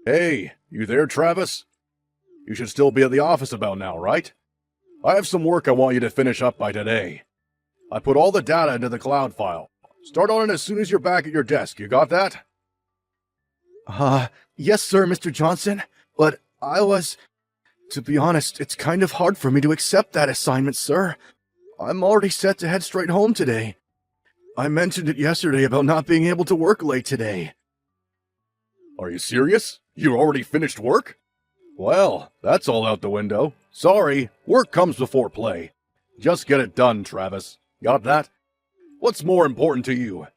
Hey, you there, Travis? You should still be at the office about now, right? I have some work I want you to finish up by today. I put all the data into the cloud file. Start on it as soon as you're back at your desk. You got that? Yes, sir, Mr. Johnson. But to be honest, it's kind of hard for me to accept that assignment, sir. I'm already set to head straight home today. I mentioned it yesterday about not being able to work late today. Are you serious? You already finished work? Well, that's all out the window. Sorry, work comes before play. Just get it done, Travis. Got that? What's more important to you?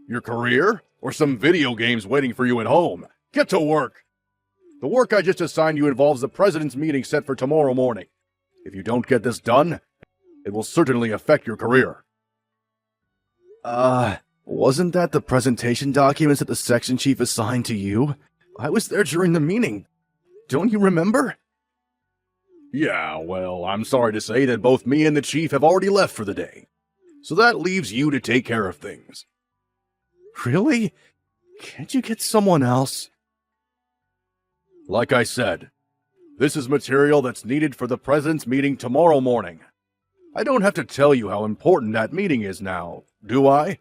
Your career? Or some video games waiting for you at home? Get to work! The work I just assigned you involves the President's meeting set for tomorrow morning. If you don't get this done, it will certainly affect your career. Wasn't that the presentation documents that the section chief assigned to you? I was there during the meeting. Don't you remember? Yeah, well, I'm sorry to say that both me and the chief have already left for the day. So that leaves you to take care of things. Really? Can't you get someone else? Like I said, this is material that's needed for the President's meeting tomorrow morning. I don't have to tell you how important that meeting is now, do I?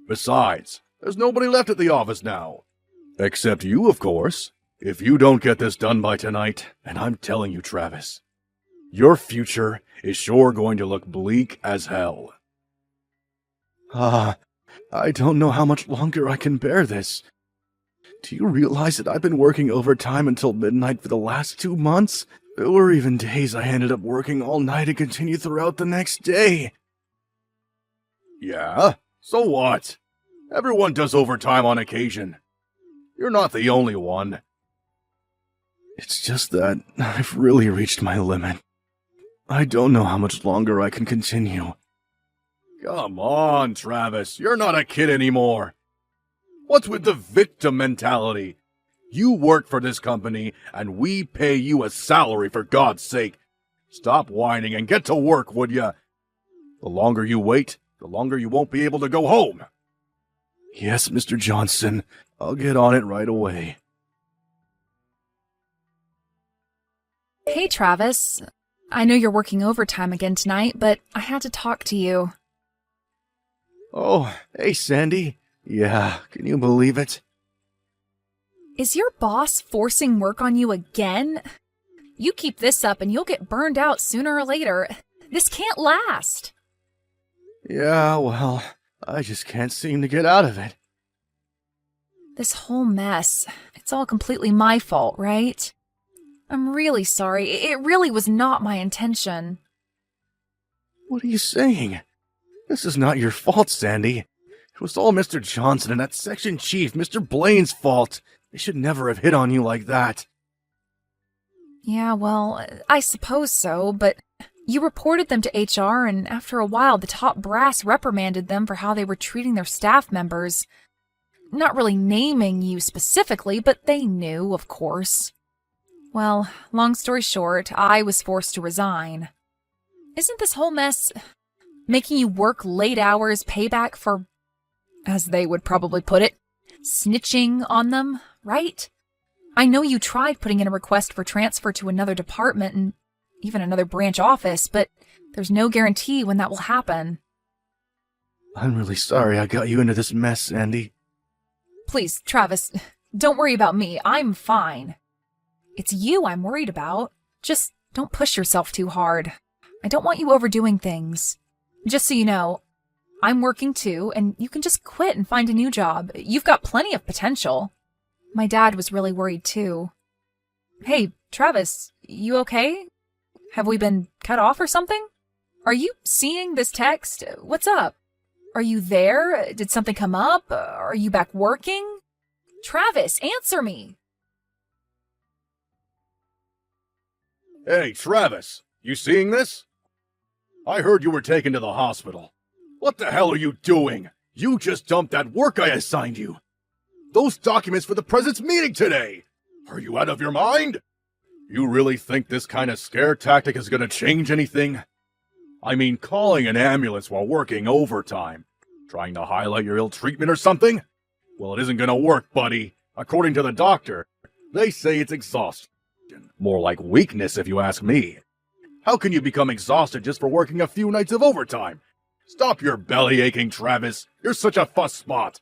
Besides, there's nobody left at the office now. Except you, of course. If you don't get this done by tonight, and I'm telling you, Travis, your future is sure going to look bleak as hell. I don't know how much longer I can bear this. Do you realize that I've been working overtime until midnight for the last 2 months? There were even days I ended up working all night and continued throughout the next day. Yeah? So what? Everyone does overtime on occasion. You're not the only one. It's just that I've really reached my limit. I don't know how much longer I can continue. Come on, Travis. You're not a kid anymore. What's with the victim mentality? You work for this company, and we pay you a salary, for God's sake. Stop whining and get to work, would ya? The longer you wait, the longer you won't be able to go home. Yes, Mr. Johnson. I'll get on it right away. Hey, Travis. I know you're working overtime again tonight, but I had to talk to you. Oh, hey, Sandy. Yeah, can you believe it? Is your boss forcing work on you again? You keep this up and you'll get burned out sooner or later. This can't last. Yeah, well, I just can't seem to get out of it. This whole mess, it's all completely my fault, right? I'm really sorry. It really was not my intention. What are you saying? This is not your fault, Sandy. It was all Mr. Johnson and that section chief, Mr. Blaine's fault. They should never have hit on you like that. Yeah, well, I suppose so, but you reported them to HR, and after a while, the top brass reprimanded them for how they were treating their staff members. Not really naming you specifically, but they knew, of course. Well, long story short, I was forced to resign. Isn't this whole mess making you work late hours payback for, as they would probably put it, snitching on them, right? I know you tried putting in a request for transfer to another department and even another branch office, but there's no guarantee when that will happen. I'm really sorry I got you into this mess, Sandy. Please, Travis, don't worry about me. I'm fine. It's you I'm worried about. Just don't push yourself too hard. I don't want you overdoing things. Just so you know, I'm working too, and you can just quit and find a new job. You've got plenty of potential. My dad was really worried too. Hey, Travis, you okay? Have we been cut off or something? Are you seeing this text? What's up? Are you there? Did something come up? Are you back working? Travis, answer me! Hey, Travis, you seeing this? I heard you were taken to the hospital. What the hell are you doing? You just dumped that work I assigned you. Those documents for the President's meeting today. Are you out of your mind? You really think this kind of scare tactic is going to change anything? I mean, calling an ambulance while working overtime. Trying to highlight your ill treatment or something? Well, it isn't going to work, buddy. According to the doctor, They say it's exhaustion. More like weakness, if you ask me. How can you become exhausted just for working a few nights of overtime? Stop your belly aching, Travis. You're such a fuss spot.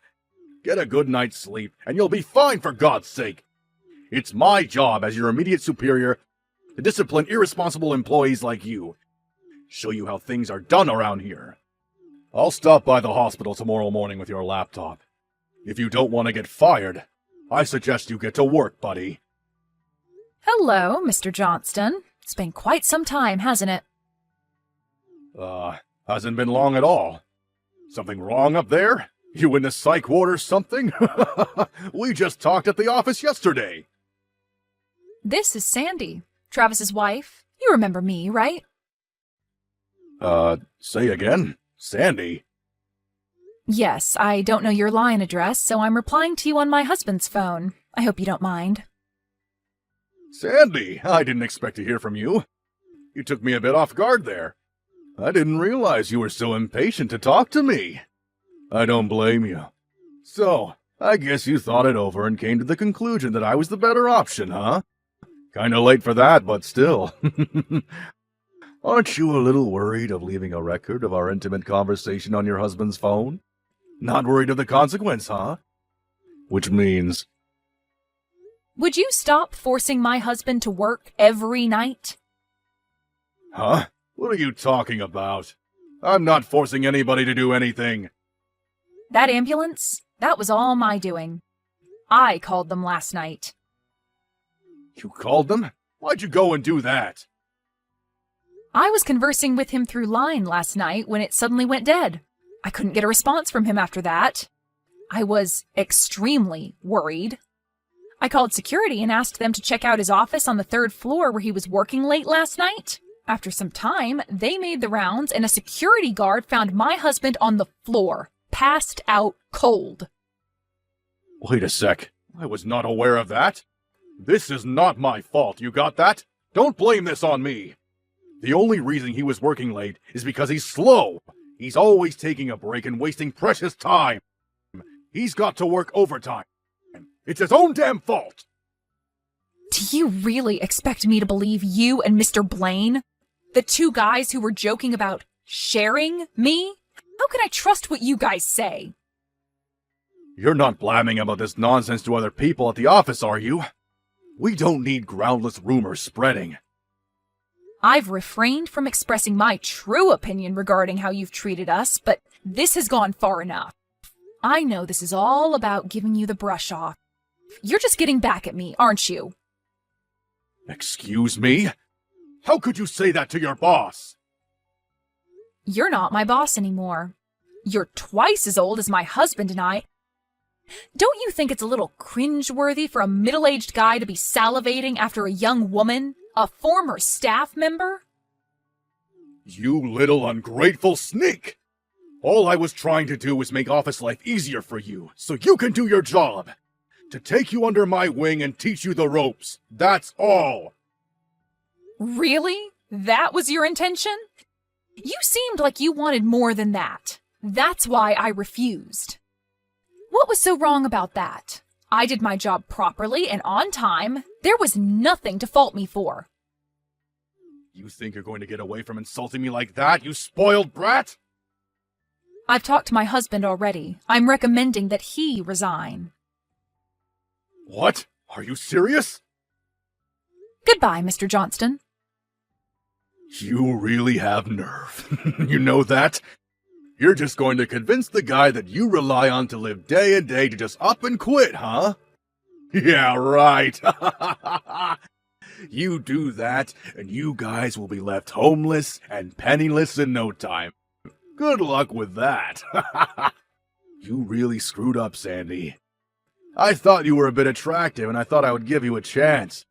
Get a good night's sleep, and you'll be fine, for God's sake. It's my job as your immediate superior to discipline irresponsible employees like you. Show you how things are done around here. I'll stop by the hospital tomorrow morning with your laptop. If you don't want to get fired, I suggest you get to work, buddy. Hello, Mr. Johnston. It's been quite some time, hasn't it? Hasn't been long at all. Something wrong up there? You in the psych ward or something? We just talked at the office yesterday. This is Sandy, Travis's wife. You remember me, right? Say again? Sandy? Yes, I don't know your line address, so I'm replying to you on my husband's phone. I hope you don't mind. Sandy, I didn't expect to hear from you. You took me a bit off guard there. I didn't realize you were so impatient to talk to me. I don't blame you. So, I guess you thought it over and came to the conclusion that I was the better option, huh? Kinda late for that, but still. Aren't you a little worried of leaving a record of our intimate conversation on your husband's phone? Not worried of the consequence, huh? Which means... Would you stop forcing my husband to work every night? Huh? What are you talking about? I'm not forcing anybody to do anything. That ambulance? That was all my doing. I called them last night. You called them? Why'd you go and do that? I was conversing with him through line last night when it suddenly went dead. I couldn't get a response from him after that. I was extremely worried. I called security and asked them to check out his office on the 3rd floor where he was working late last night. After some time, they made the rounds and a security guard found my husband on the floor, passed out cold. Wait a sec. I was not aware of that. This is not my fault, you got that? Don't blame this on me. The only reason he was working late is because he's slow. He's always taking a break and wasting precious time. He's got to work overtime. It's his own damn fault. Do you really expect me to believe you and Mr. Blaine? The two guys who were joking about sharing me? How can I trust what you guys say? You're not blabbing about this nonsense to other people at the office, are you? We don't need groundless rumors spreading. I've refrained from expressing my true opinion regarding how you've treated us, but this has gone far enough. I know this is all about giving you the brush off. You're just getting back at me, aren't you? Excuse me? How could you say that to your boss? You're not my boss anymore. You're twice as old as my husband and I. Don't you think it's a little cringeworthy for a middle-aged guy to be salivating after a young woman, a former staff member? You little ungrateful sneak! All I was trying to do was make office life easier for you, so you can do your job. To take you under my wing and teach you the ropes. That's all. Really? That was your intention? You seemed like you wanted more than that. That's why I refused. What was so wrong about that? I did my job properly and on time. There was nothing to fault me for. You think you're going to get away from insulting me like that, you spoiled brat? I've talked to my husband already. I'm recommending that he resign. What? Are you serious? Goodbye, Mr. Johnston. You really have nerve. You know that? You're just going to convince the guy that you rely on to live day and day to just up and quit, huh? Yeah, right. You do that, and you guys will be left homeless and penniless in no time. Good luck with that. You really screwed up, Sandy. I thought you were a bit attractive, and I thought I would give you a chance.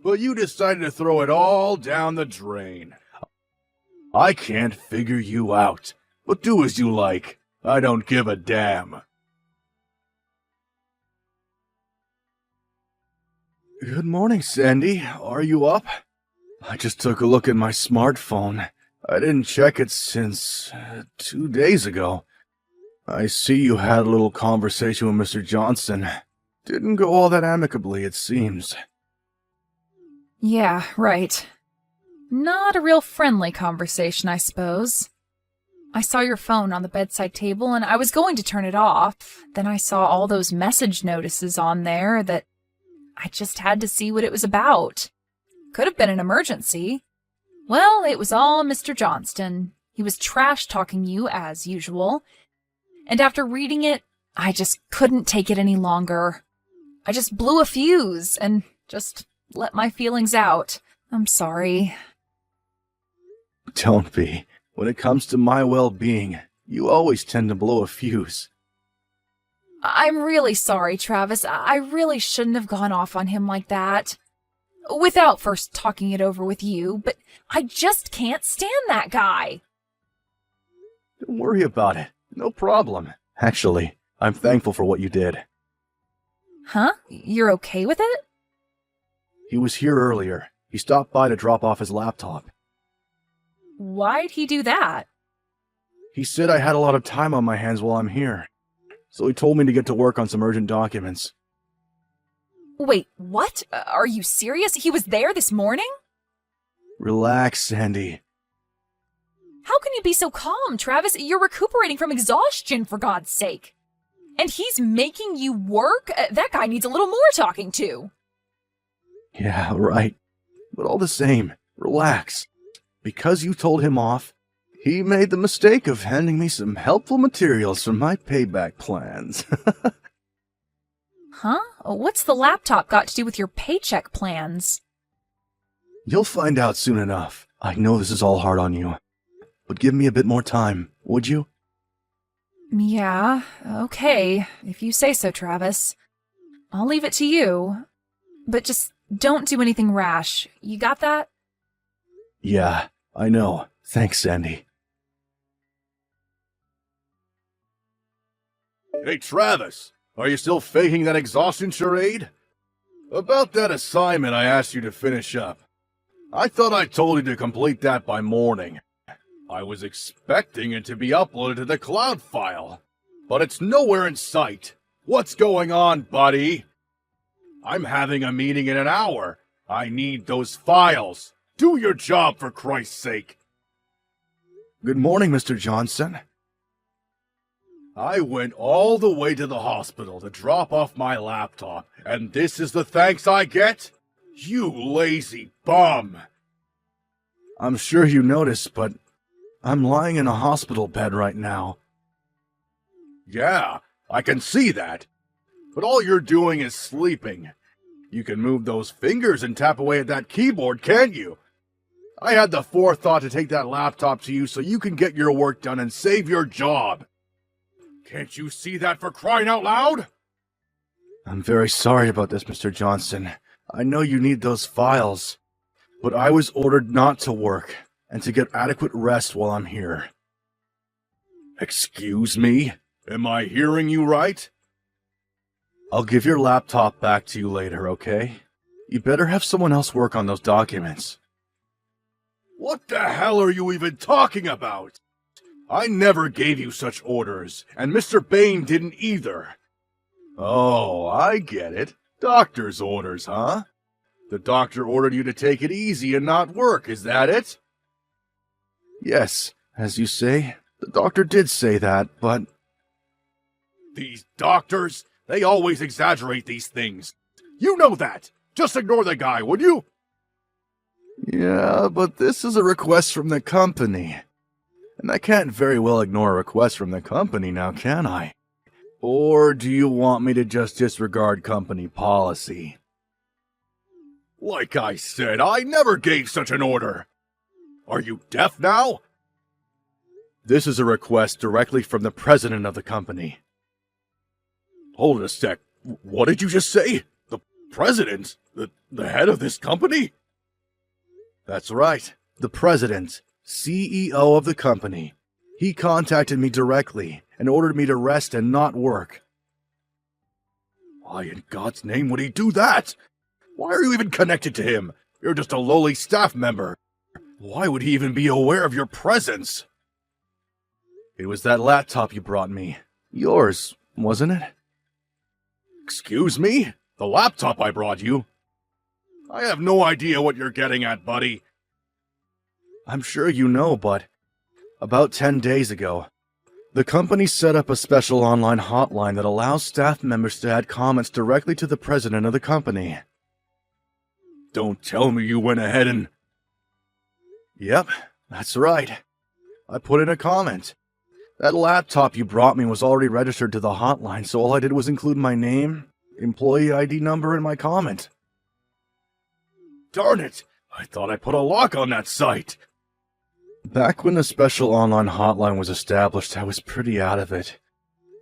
But you decided to throw it all down the drain. I can't figure you out, but do as you like. I don't give a damn. Good morning, Sandy. Are you up? I just took a look at my smartphone. I didn't check it since 2 days ago. I see you had a little conversation with Mr. Johnston. Didn't go all that amicably, it seems. Yeah, right. Not a real friendly conversation, I suppose. I saw your phone on the bedside table and I was going to turn it off. Then I saw all those message notices on there that I just had to see what it was about. Could have been an emergency. Well, it was all Mr. Johnston. He was trash-talking you as usual. And after reading it, I just couldn't take it any longer. I just blew a fuse and just let my feelings out. I'm sorry. Don't be. When it comes to my well-being, you always tend to blow a fuse. I'm really sorry, Travis. I really shouldn't have gone off on him like that. Without first talking it over with you, but I just can't stand that guy. Don't worry about it. No problem. Actually, I'm thankful for what you did. Huh? You're okay with it? He was here earlier. He stopped by to drop off his laptop. Why'd he do that? He said I had a lot of time on my hands while I'm here, so he told me to get to work on some urgent documents. Wait, what? Are you serious? He was there this morning? Relax, Sandy. How can you be so calm, Travis? You're recuperating from exhaustion, for God's sake. And he's making you work? That guy needs a little more talking to. Yeah, right. But all the same, relax. Because you told him off, he made the mistake of handing me some helpful materials for my payback plans. Huh? What's the laptop got to do with your paycheck plans? You'll find out soon enough. I know this is all hard on you. But give me a bit more time, would you? Yeah, okay, if you say so, Travis. I'll leave it to you. But just don't do anything rash. You got that? Yeah, I know. Thanks, Sandy. Hey, Travis, are you still faking that exhaustion charade? About that assignment I asked you to finish up. I thought I told you to complete that by morning. I was expecting it to be uploaded to the cloud file, but it's nowhere in sight. What's going on, buddy? I'm having a meeting in an hour. I need those files. Do your job, for Christ's sake. Good morning, Mr. Johnson. I went all the way to the hospital to drop off my laptop, and this is the thanks I get? You lazy bum! I'm sure you noticed, but I'm lying in a hospital bed right now. Yeah, I can see that. But all you're doing is sleeping. You can move those fingers and tap away at that keyboard, can't you? I had the forethought to take that laptop to you so you can get your work done and save your job. Can't you see that, for crying out loud? I'm very sorry about this, Mr. Johnson. I know you need those files, but I was ordered not to work and to get adequate rest while I'm here. Excuse me? Am I hearing you right? I'll give your laptop back to you later, okay? You better have someone else work on those documents. What the hell are you even talking about? I never gave you such orders, and Mr. Bain didn't either. Oh, I get it. Doctor's orders, huh? The doctor ordered you to take it easy and not work, is that it? Yes, as you say, the doctor did say that, but... These doctors, they always exaggerate these things. You know that. Just ignore the guy, would you? Yeah, but this is a request from the company. And I can't very well ignore a request from the company now, can I? Or do you want me to just disregard company policy? Like I said, I never gave such an order. Are you deaf now? This is a request directly from the president of the company. Hold it a sec. What did you just say? The president? The head of this company? That's right. The president, CEO of the company. He contacted me directly and ordered me to rest and not work. Why in God's name would he do that? Why are you even connected to him? You're just a lowly staff member. Why would he even be aware of your presence? It was that laptop you brought me. Yours, wasn't it? Excuse me? The laptop I brought you? I have no idea what you're getting at, buddy. I'm sure you know, but about 10 days ago, the company set up a special online hotline that allows staff members to add comments directly to the president of the company. Don't tell me you went ahead and... Yep, that's right. I put in a comment. That laptop you brought me was already registered to the hotline, so all I did was include my name, employee ID number, and my comment. Darn it! I thought I put a lock on that site. Back when the special online hotline was established, I was pretty out of it.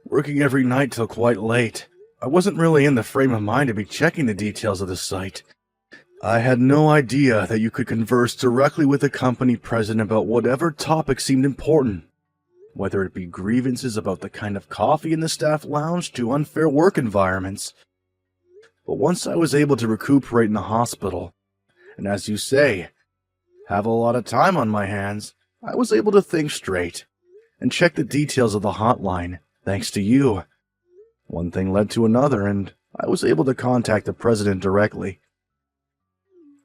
Working every night till quite late, I wasn't really in the frame of mind to be checking the details of the site. I had no idea that you could converse directly with the company president about whatever topic seemed important, whether it be grievances about the kind of coffee in the staff lounge to unfair work environments. But once I was able to recuperate in the hospital, and as you say, have a lot of time on my hands, I was able to think straight and check the details of the hotline, thanks to you. One thing led to another, and I was able to contact the president directly.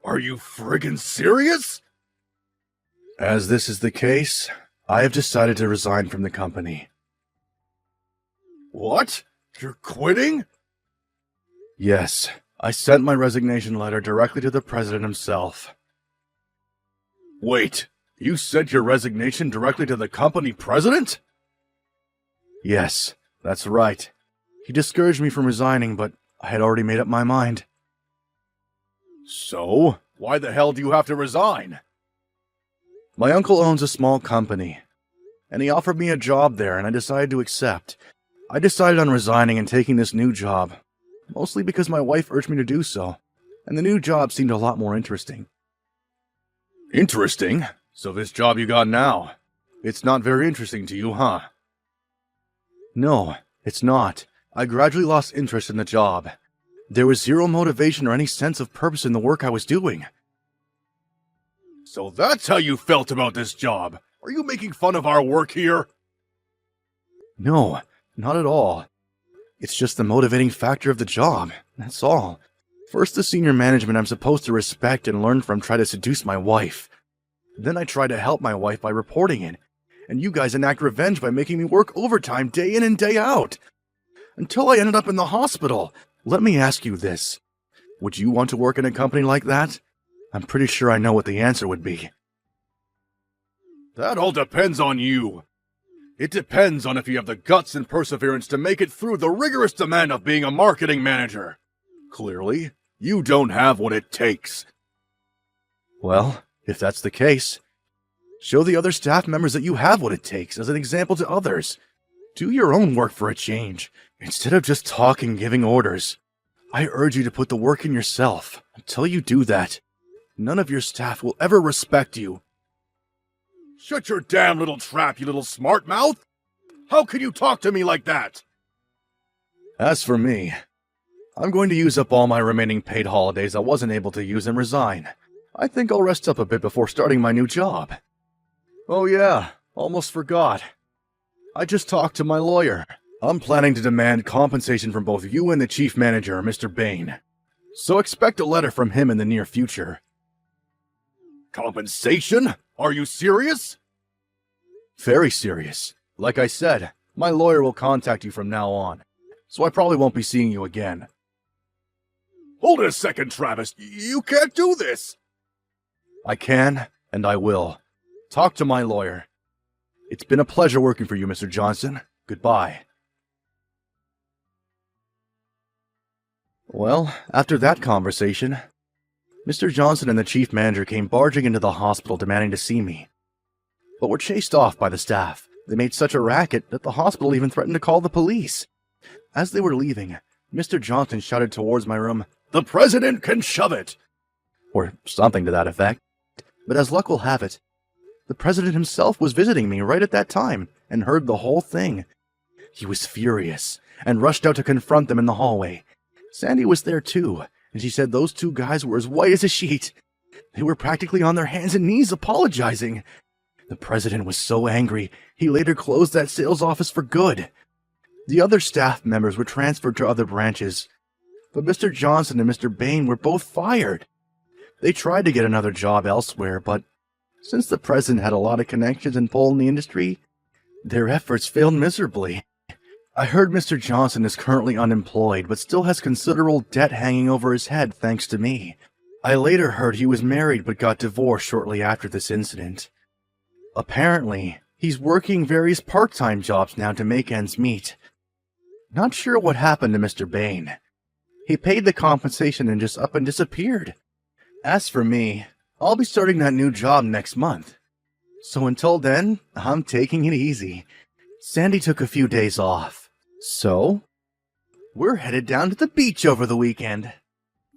Are you friggin' serious? As this is the case, I have decided to resign from the company. What? You're quitting? Yes, I sent my resignation letter directly to the president himself. Wait, you sent your resignation directly to the company president? Yes, that's right. He discouraged me from resigning, but I had already made up my mind. So, why the hell do you have to resign? My uncle owns a small company, and he offered me a job there, and I decided to accept. I decided on resigning and taking this new job, mostly because my wife urged me to do so, and the new job seemed a lot more interesting. Interesting? So this job you got now, it's not very interesting to you, huh? No, it's not. I gradually lost interest in the job. There was zero motivation or any sense of purpose in the work I was doing. So that's how you felt about this job? Are you making fun of our work here? No, not at all. It's just the motivating factor of the job, that's all. First, the senior management I'm supposed to respect and learn from try to seduce my wife. Then I try to help my wife by reporting it, and you guys enact revenge by making me work overtime day in and day out. Until I ended up in the hospital. Let me ask you this. Would you want to work in a company like that? I'm pretty sure I know what the answer would be. That all depends on you. It depends on if you have the guts and perseverance to make it through the rigorous demand of being a marketing manager. Clearly, you don't have what it takes. Well, if that's the case, show the other staff members that you have what it takes as an example to others. Do your own work for a change, instead of just talking and giving orders. I urge you to put the work in yourself. Until you do that, none of your staff will ever respect you. Shut your damn little trap, you little smart mouth! How can you talk to me like that? As for me, I'm going to use up all my remaining paid holidays I wasn't able to use and resign. I think I'll rest up a bit before starting my new job. Oh yeah, almost forgot. I just talked to my lawyer. I'm planning to demand compensation from both you and the chief manager, Mr. Bain. So expect a letter from him in the near future. Compensation? Are you serious? Very serious. Like I said, my lawyer will contact you from now on, so I probably won't be seeing you again. Hold it a second, Travis. You can't do this! I can, and I will. Talk to my lawyer. It's been a pleasure working for you, Mr. Johnson. Goodbye. Well, after that conversation, Mr. Johnson and the chief manager came barging into the hospital demanding to see me, but were chased off by the staff. They made such a racket that the hospital even threatened to call the police. As they were leaving, Mr. Johnson shouted towards my room, "The president can shove it!" or something to that effect. But as luck will have it, the president himself was visiting me right at that time and heard the whole thing. He was furious and rushed out to confront them in the hallway. Sandy was there too, and she said those two guys were as white as a sheet. They were practically on their hands and knees apologizing. The president was so angry, he later closed that sales office for good. The other staff members were transferred to other branches, but Mr. Johnson and Mr. Bain were both fired. They tried to get another job elsewhere, but since the president had a lot of connections and pull in the industry, their efforts failed miserably. I heard Mr. Johnson is currently unemployed, but still has considerable debt hanging over his head thanks to me. I later heard he was married but got divorced shortly after this incident. Apparently, he's working various part-time jobs now to make ends meet. Not sure what happened to Mr. Bain. He paid the compensation and just up and disappeared. As for me, I'll be starting that new job next month. So until then, I'm taking it easy. Sandy took a few days off. So, we're headed down to the beach over the weekend.